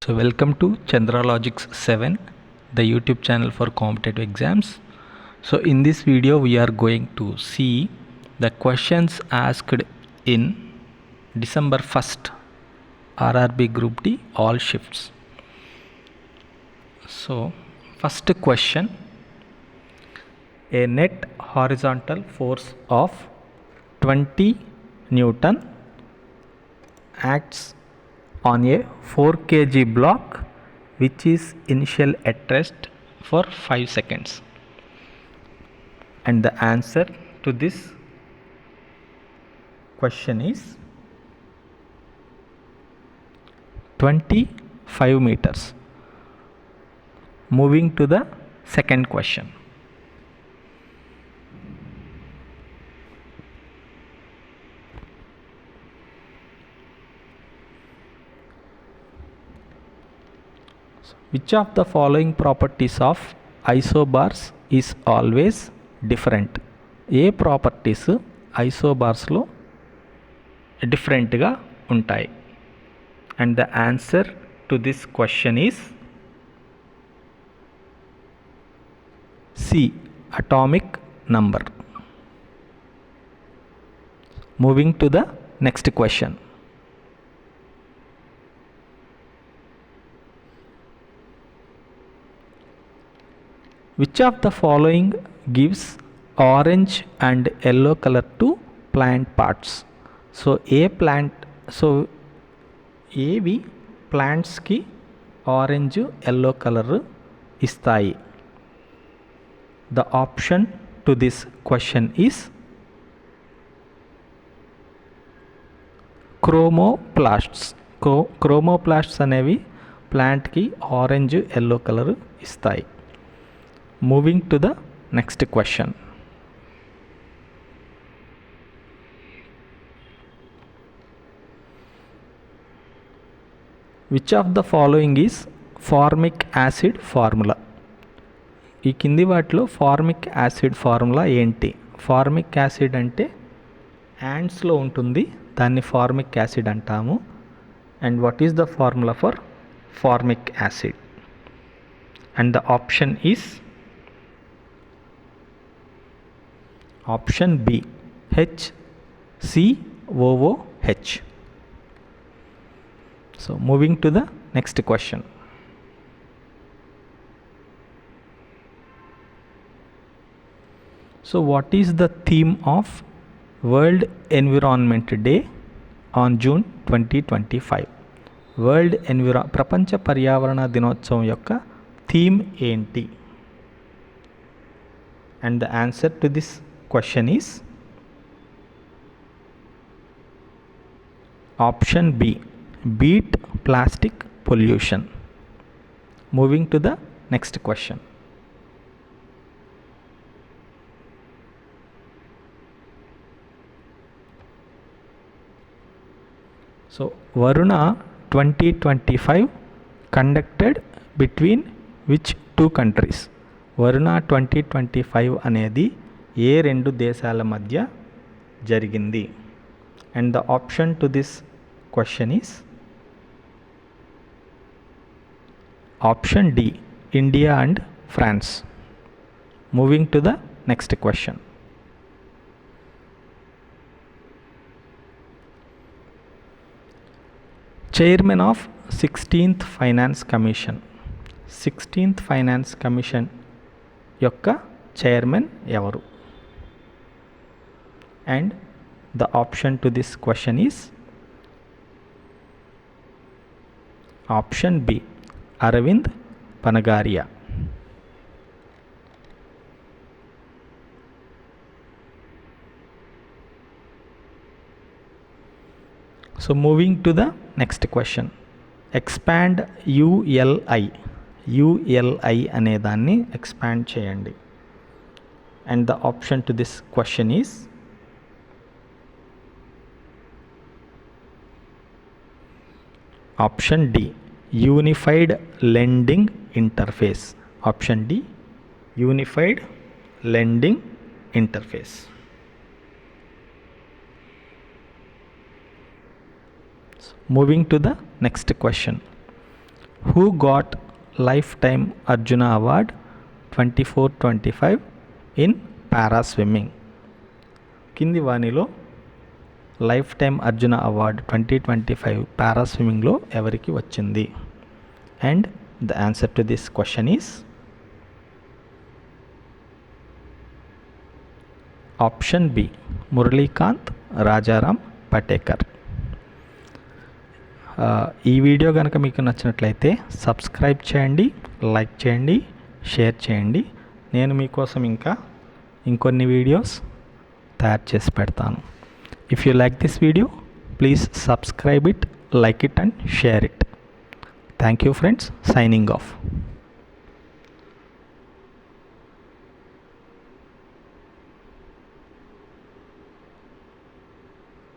So welcome to Chandralogics 7, the YouTube channel for competitive exams. So in this video we are going to see the questions asked in December 1st RRB Group D all shifts. So first question, a net horizontal force of 20 Newton acts on a 4 kg block which is initial at rest for 5 seconds, and the answer to this question is 25 meters. Moving to the second question. Which of the following properties of isobars is always different? ఏ properties ఐసోబార్స్లో డిఫరెంట్గా ఉంటాయి? And the answer to this question is C, atomic number. Moving to the next question. Which of the following gives orange and yellow color to plant parts? ఏవి ప్లాంట్స్కి orange yellow colour ఇస్తాయి? The option to this question is chromoplasts. Chromoplasts అనేవి ప్లాంట్కి orange yellow colour ఇస్తాయి. Moving to the next question. Which of the following is formic acid formula? ఈ కింది వాటిలో formic acid formula ఏంటి? ఫార్మిక్ యాసిడ్ అంటే యాంట్స్లో ఉంటుంది, దాన్ని ఫార్మిక్ యాసిడ్ అంటాము. And what is the formula for formic acid? And the option is option B, HCOOH. So moving to the next question. So what is the theme of World Environment Day on June 2025? ప్రపంచ పర్యావరణ దినోత్సవం యొక్క theme ఏంటి? And the answer to this question is option B, beat plastic pollution. Moving to the next question. So Varuna 2025 conducted between which two countries? Varuna 2025 అనేది ఏ రెండు దేశాల మధ్య జరిగింది? And the option to this question is option D, India and France. Moving to the next question. Chairman of 16th finance commission. 16th finance commission యొక్క chairman ఎవరు? And the option to this question is option B, Arvind Panagariya. So moving to the next question. Expand ULI. ULI అనే దాన్ని expand చేయండి. And the option to this question is option D, unified lending interface. Option D, unified lending interface. Moving to the next question. Who got lifetime Arjuna award 24-25 in para swimming? కింది వానిలో lifetime Arjuna award 2025 para స్విమ్మింగ్లో ఎవరికి వచ్చింది? And the answer to this question is option B, Muralikant Rajaram Petkar. ఈ video కనుక మీకు నచ్చినట్లయితే subscribe చేయండి, లైక్ చేయండి, షేర్ చేయండి. నేను మీకోసం ఇంకా ఇంకొన్ని వీడియోస్ తయారు చేసి పెడతాను. If you like this video, please subscribe it, like it and share it. Thank you friends, signing off.